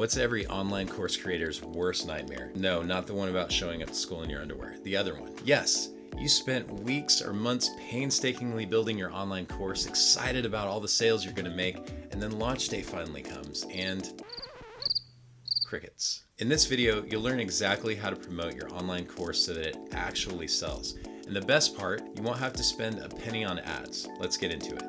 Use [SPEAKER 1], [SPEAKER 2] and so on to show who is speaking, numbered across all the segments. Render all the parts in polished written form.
[SPEAKER 1] What's every online course creator's worst nightmare? No, not the one about showing up to school in your underwear. The other one. Yes, you spent weeks or months painstakingly building your online course, excited about all the sales you're going to make, and then launch day finally comes and crickets. In this video, you'll learn exactly how to promote your online course so that it actually sells. And the best part, you won't have to spend a penny on ads. Let's get into it.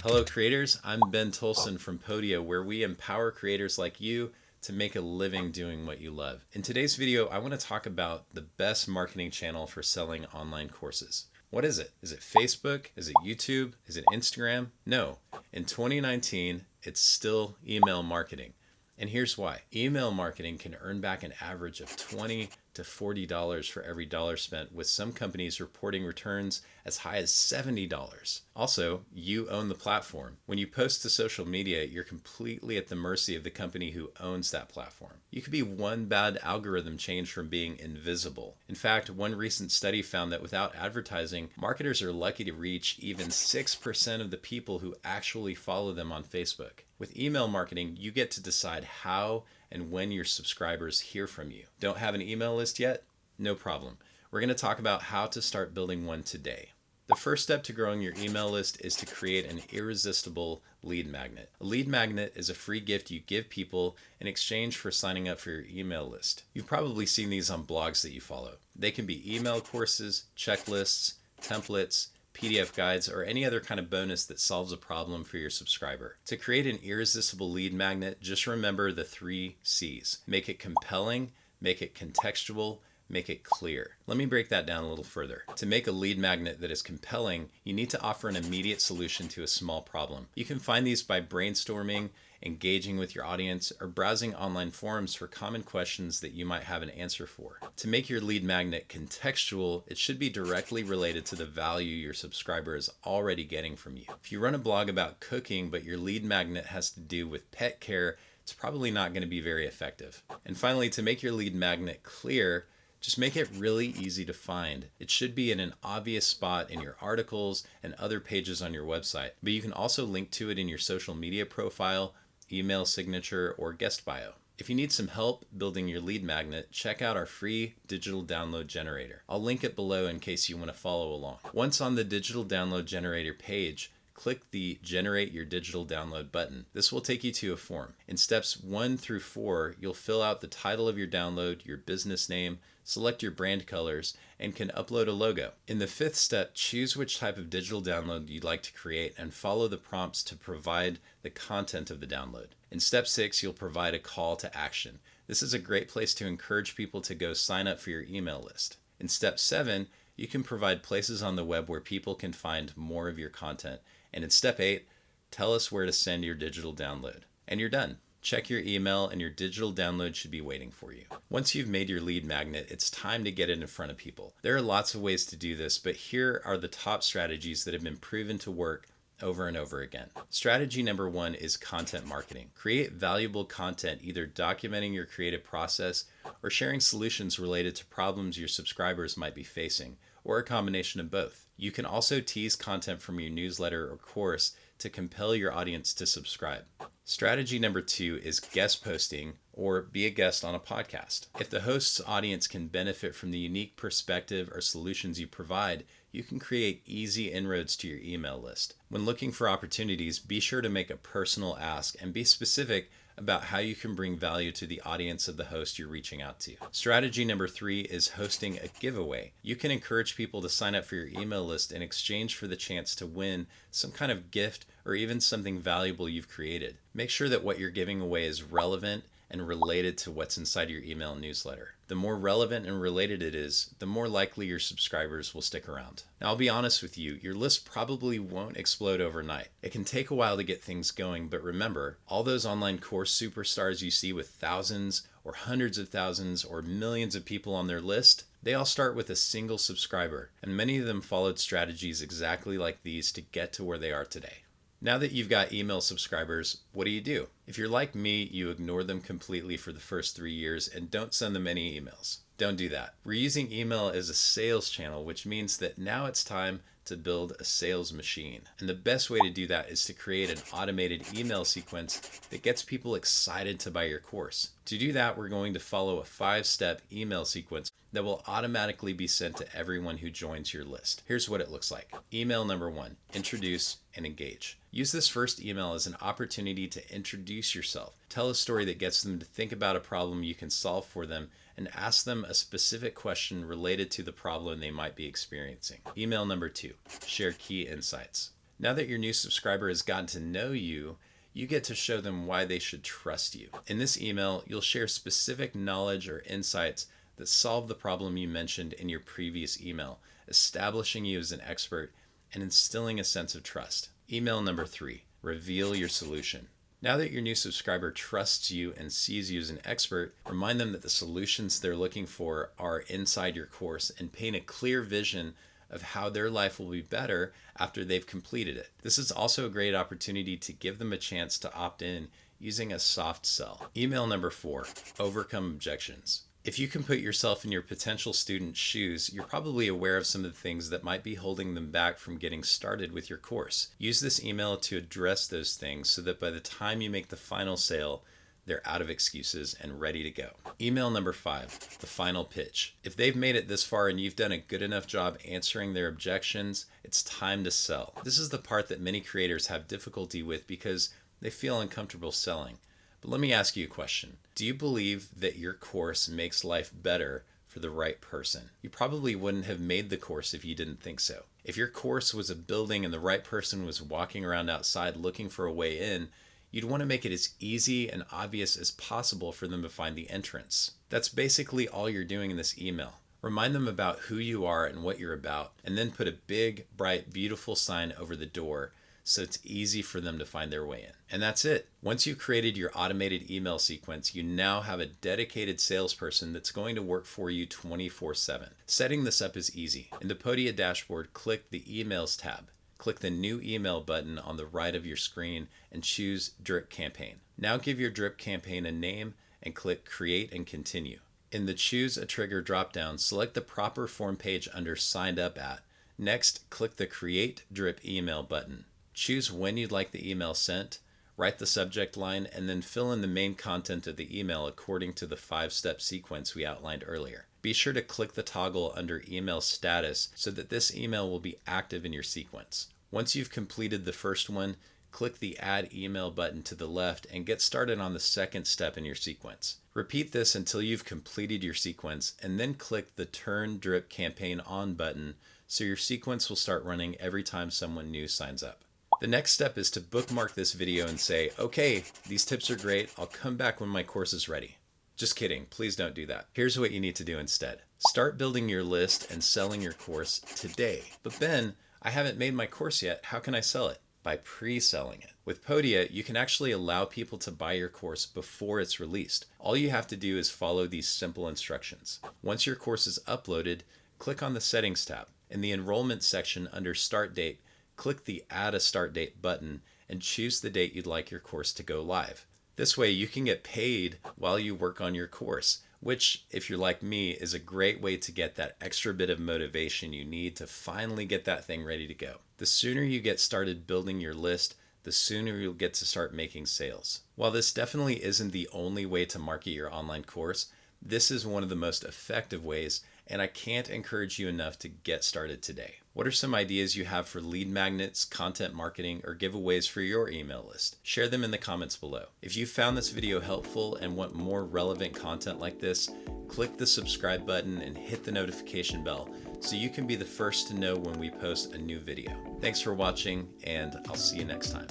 [SPEAKER 1] Hello creators, I'm Ben Tolson from Podia, where we empower creators like you to make a living doing what you love. In today's video, I want to talk about the best marketing channel for selling online courses. What is it? Is it Facebook? Is it YouTube? Is it Instagram? No. In 2019, it's still email marketing. And here's why. Email marketing can earn back an average of $20 to $40 for every dollar spent, with some companies reporting returns as high as $70. Also, you own the platform. When you post to social media, you're completely at the mercy of the company who owns that platform. You could be one bad algorithm change from being invisible. In fact, one recent study found that without advertising, marketers are lucky to reach even 6% of the people who actually follow them on Facebook. With email marketing, you get to decide how and when your subscribers hear from you. Don't have an email list yet? No problem. We're going to talk about how to start building one today. The first step to growing your email list is to create an irresistible lead magnet. A lead magnet is a free gift you give people in exchange for signing up for your email list. You've probably seen these on blogs that you follow. They can be email courses, checklists, templates, PDF guides, or any other kind of bonus that solves a problem for your subscriber. To create an irresistible lead magnet, just remember the 3 C's. Make it compelling, make it contextual, make it clear. Let me break that down a little further. To make a lead magnet that is compelling, you need to offer an immediate solution to a small problem. You can find these by brainstorming, engaging with your audience, or browsing online forums for common questions that you might have an answer for. To make your lead magnet contextual, it should be directly related to the value your subscriber is already getting from you. If you run a blog about cooking, but your lead magnet has to do with pet care, it's probably not going to be very effective. And finally, to make your lead magnet clear, just make it really easy to find. It should be in an obvious spot in your articles and other pages on your website, but you can also link to it in your social media profile, email signature, or guest bio. If you need some help building your lead magnet, check out our free digital download generator. I'll link it below in case you want to follow along. Once on the digital download generator page, click the Generate Your Digital Download button. This will take you to a form. In steps 1 through 4, you'll fill out the title of your download, your business name, select your brand colors, and can upload a logo. In the 5th step, choose which type of digital download you'd like to create and follow the prompts to provide the content of the download. In step 6, you'll provide a call to action. This is a great place to encourage people to go sign up for your email list. In step 7, you can provide places on the web where people can find more of your content. And in step 8, tell us where to send your digital download. And you're done. Check your email and your digital download should be waiting for you. Once you've made your lead magnet, it's time to get it in front of people. There are lots of ways to do this, but here are the top strategies that have been proven to work over and over again. Strategy number 1 is content marketing. Create valuable content, either documenting your creative process or sharing solutions related to problems your subscribers might be facing, or a combination of both. You can also tease content from your newsletter or course to compel your audience to subscribe. Strategy number 2 is guest posting or be a guest on a podcast. If the host's audience can benefit from the unique perspective or solutions you provide, you can create easy inroads to your email list. When looking for opportunities, be sure to make a personal ask and be specific about how you can bring value to the audience of the host you're reaching out to. Strategy number 3 is hosting a giveaway. You can encourage people to sign up for your email list in exchange for the chance to win some kind of gift or even something valuable you've created. Make sure that what you're giving away is relevant and related to what's inside your email newsletter. The more relevant and related it is, the more likely your subscribers will stick around. Now, I'll be honest with you, your list probably won't explode overnight. It can take a while to get things going, but remember, all those online course superstars you see with thousands or hundreds of thousands or millions of people on their list, they all start with a single subscriber, and many of them followed strategies exactly like these to get to where they are today. Now that you've got email subscribers, what do? If you're like me, you ignore them completely for the first 3 years and don't send them any emails. Don't do that. We're using email as a sales channel, which means that now it's time to build a sales machine. And the best way to do that is to create an automated email sequence that gets people excited to buy your course. To do that, we're going to follow a 5-step email sequence that will automatically be sent to everyone who joins your list. Here's what it looks like. Email number 1, introduce and engage. Use this first email as an opportunity to introduce yourself. Tell a story that gets them to think about a problem you can solve for them and ask them a specific question related to the problem they might be experiencing. Email number 2, share key insights. Now that your new subscriber has gotten to know you, you get to show them why they should trust you. In this email, you'll share specific knowledge or insights that solve the problem you mentioned in your previous email, establishing you as an expert and instilling a sense of trust. Email number 3, reveal your solution. Now that your new subscriber trusts you and sees you as an expert, remind them that the solutions they're looking for are inside your course and paint a clear vision of how their life will be better after they've completed it. This is also a great opportunity to give them a chance to opt in using a soft sell. Email number 4, overcome objections. If you can put yourself in your potential student's shoes, you're probably aware of some of the things that might be holding them back from getting started with your course. Use this email to address those things so that by the time you make the final sale, they're out of excuses and ready to go. Email number 5, the final pitch. If they've made it this far and you've done a good enough job answering their objections, it's time to sell. This is the part that many creators have difficulty with because they feel uncomfortable selling. But let me ask you a question. Do you believe that your course makes life better for the right person? You probably wouldn't have made the course if you didn't think so. If your course was a building and the right person was walking around outside looking for a way in, you'd want to make it as easy and obvious as possible for them to find the entrance. That's basically all you're doing in this email. Remind them about who you are and what you're about, and then put a big, bright, beautiful sign over the door so it's easy for them to find their way in. And that's it. Once you've created your automated email sequence, you now have a dedicated salesperson that's going to work for you 24/7. Setting this up is easy. In the Podia dashboard, click the Emails tab. Click the New Email button on the right of your screen and choose Drip Campaign. Now give your drip campaign a name and click Create and Continue. In the Choose a Trigger dropdown, select the proper form page under Signed Up At. Next, click the Create Drip Email button. Choose when you'd like the email sent, write the subject line, and then fill in the main content of the email according to the 5-step sequence we outlined earlier. Be sure to click the toggle under Email Status so that this email will be active in your sequence. Once you've completed the first one, click the Add Email button to the left and get started on the second step in your sequence. Repeat this until you've completed your sequence and then click the Turn Drip Campaign On button so your sequence will start running every time someone new signs up. The next step is to bookmark this video and say, okay, these tips are great. I'll come back when my course is ready. Just kidding. Please don't do that. Here's what you need to do instead. Start building your list and selling your course today. But Ben, I haven't made my course yet. How can I sell it? By pre-selling it. With Podia, you can actually allow people to buy your course before it's released. All you have to do is follow these simple instructions. Once your course is uploaded, click on the Settings tab. In the Enrollment section under Start Date, click the Add a Start Date button and choose the date you'd like your course to go live. This way you can get paid while you work on your course, which, if you're like me, is a great way to get that extra bit of motivation you need to finally get that thing ready to go. The sooner you get started building your list, the sooner you'll get to start making sales. While this definitely isn't the only way to market your online course, this is one of the most effective ways, and I can't encourage you enough to get started today. What are some ideas you have for lead magnets, content marketing, or giveaways for your email list? Share them in the comments below. If you found this video helpful and want more relevant content like this, click the subscribe button and hit the notification bell so you can be the first to know when we post a new video. Thanks for watching, and I'll see you next time.